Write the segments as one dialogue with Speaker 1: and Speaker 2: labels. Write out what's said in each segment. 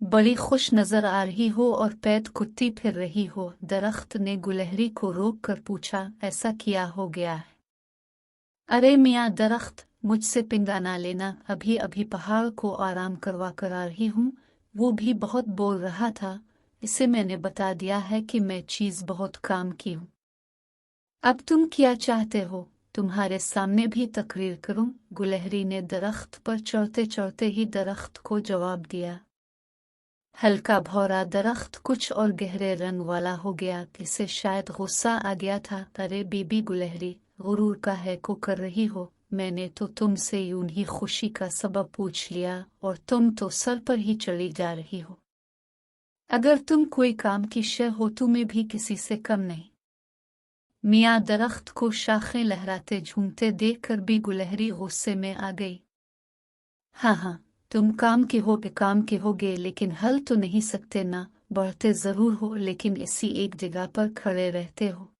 Speaker 1: बड़ी खुश नजर आ रही हो और पैद कुत्ती फिर रही हो। दरख्त ने गुलहरी को रोक कर पूछा, ऐसा क्या हो गया है? अरे मियाँ दरख्त, मुझसे पंगा ना लेना, अभी अभी पहाड़ को आराम करवा कर आ रही हूँ। वो भी बहुत बोल रहा था, इसे मैंने बता दिया है कि मैं चीज़ बहुत काम की हूँ। अब तुम क्या चाहते हो? तुम्हारे सामने भी तकरीर करूं? गुलहरी ने दरख्त पर चढ़ते चढ़ते ही दरख्त को जवाब दिया। हल्का भौरा दरख्त कुछ और गहरे रंग वाला हो गया, इसे शायद गुस्सा आ गया था। अरे बीबी गुलहरी, गुरूर का है को कर रही हो? मैंने तो तुमसे यूं ही खुशी का सबब पूछ लिया और तुम तो सर पर ही चली जा रही हो। अगर तुम कोई काम की शय हो तो मैं भी किसी से कम नहीं। मियाँ दरख्त को शाखें लहराते झूमते देखकर भी गुलहरी गुस्से में आ गई। हाँ, तुम काम के होगे लेकिन हल तो नहीं सकते ना। बढ़ते जरूर हो लेकिन इसी एक जगह पर खड़े रहते हो।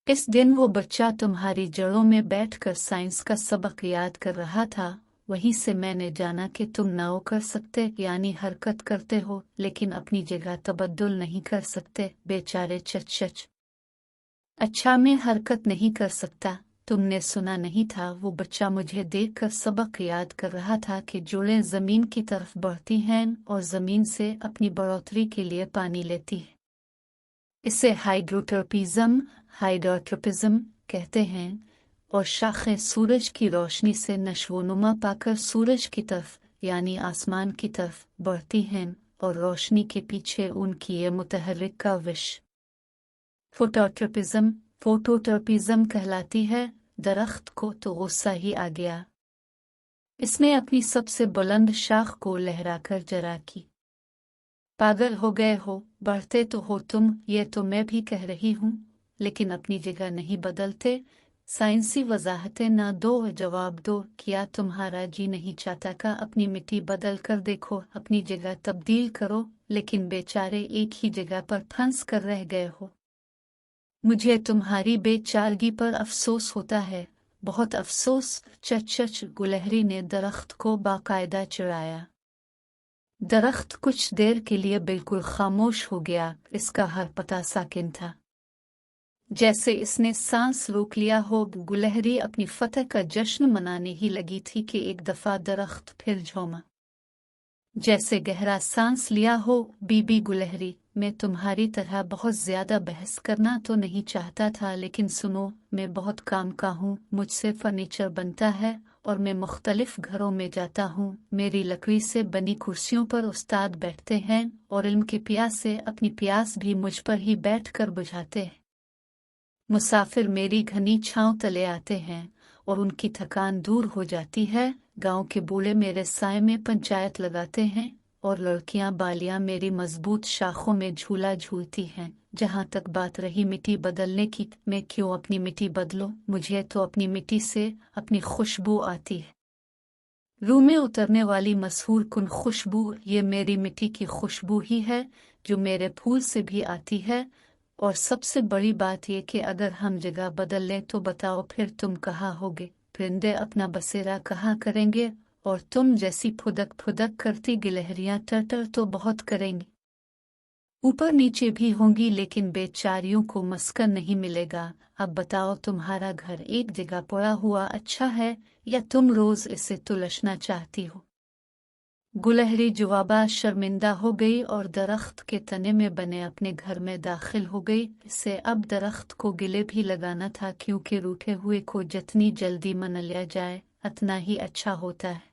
Speaker 1: इस दिन वो बच्चा तुम्हारी जड़ों में बैठकर साइंस का सबक याद कर रहा था, वहीं से मैंने जाना कि तुम नाव कर सकते यानी हरकत करते हो लेकिन अपनी जगह तबद्दुल नहीं कर सकते। बेचारे चच। अच्छा, मैं हरकत नहीं कर सकता? तुमने सुना नहीं था? वो बच्चा मुझे देखकर सबक याद कर रहा था कि जोड़ें जमीन की तरफ बढ़ती हैं और जमीन से अपनी बढ़ोतरी के लिए पानी लेती है। इसे हाइड्रोट्रोपिज्म कहते हैं और शाखें सूरज की रोशनी से नशोनुमा पाकर सूरज की तरफ यानी आसमान की तरफ बढ़ती हैं और रोशनी के पीछे उनकी ये मुतहर्रिक का विश फोटोट्रोपिज्म कहलाती है। दरख्त को तो गुस्सा ही आ गया। इसने अपनी सबसे बुलंद शाख को लहराकर जरा की, पागल हो गए हो? बढ़ते तो हो तुम, ये तो मैं भी कह रही हूँ, लेकिन अपनी जगह नहीं बदलते। साइंसी वजाहतें ना दो, जवाब दो। क्या तुम्हारा जी नहीं चाहता का अपनी मिट्टी बदल कर देखो, अपनी जगह तब्दील करो? लेकिन बेचारे एक ही जगह पर फंस कर रह गए हो। मुझे तुम्हारी बेचारगी पर अफसोस होता है, बहुत अफसोस। चच। गुलहरी ने दरख्त को बाकायदा चिढ़ाया। दरख्त कुछ देर के लिए बिल्कुल खामोश हो गया, इसका हर पता साकिन था, जैसे इसने सांस रोक लिया हो। गुलहरी अपनी फतह का जश्न मनाने ही लगी थी कि एक दफा दरख्त फिर झूमा, जैसे गहरा सांस लिया हो। बीबी गुलहरी, मैं तुम्हारी तरह बहुत ज्यादा बहस करना तो नहीं चाहता था, लेकिन सुनो, मैं बहुत काम का हूँ, मुझसे फर्नीचर बनता है और मैं मुख्तलिफ घरों में जाता हूँ। मेरी लकड़ी से बनी कुर्सियों पर उस्ताद बैठते हैं और इल्म की प्यास से अपनी प्यास भी मुझ पर ही बैठ कर बुझाते हैं। मुसाफिर मेरी घनी छांव तले आते हैं और उनकी थकान दूर हो जाती है। गांव के बूढ़े मेरे साए में पंचायत लगाते हैं और लड़कियां बालियां मेरी मजबूत शाखों में झूला झूलती हैं। जहां तक बात रही मिट्टी बदलने की, मैं क्यों अपनी मिट्टी बदलूं? मुझे तो अपनी मिट्टी से अपनी खुशबू आती है, रूह में उतरने वाली मशहूर कुन खुशबू। ये मेरी मिट्टी की खुशबू ही है जो मेरे फूल से भी आती है। और सबसे बड़ी बात यह कि अगर हम जगह बदल लें तो बताओ फिर तुम कहाँ होगे? परिंदे अपना बसेरा कहाँ करेंगे? और तुम जैसी फुदक फुदक करती गिलहरियां टर्टर तो बहुत करेंगी, ऊपर नीचे भी होंगी, लेकिन बेचारियों को मस्कन नहीं मिलेगा। अब बताओ, तुम्हारा घर एक जगह पड़ा हुआ अच्छा है या तुम रोज इसे तुलसना चाहती हो? गुलहरी जवाबा शर्मिंदा हो गई और दरख्त के तने में बने अपने घर में दाखिल हो गई। इससे अब दरख्त को गिले भी लगाना था, क्योंकि रूठे हुए को जितनी जल्दी मन लिया जाए उतना ही अच्छा होता है।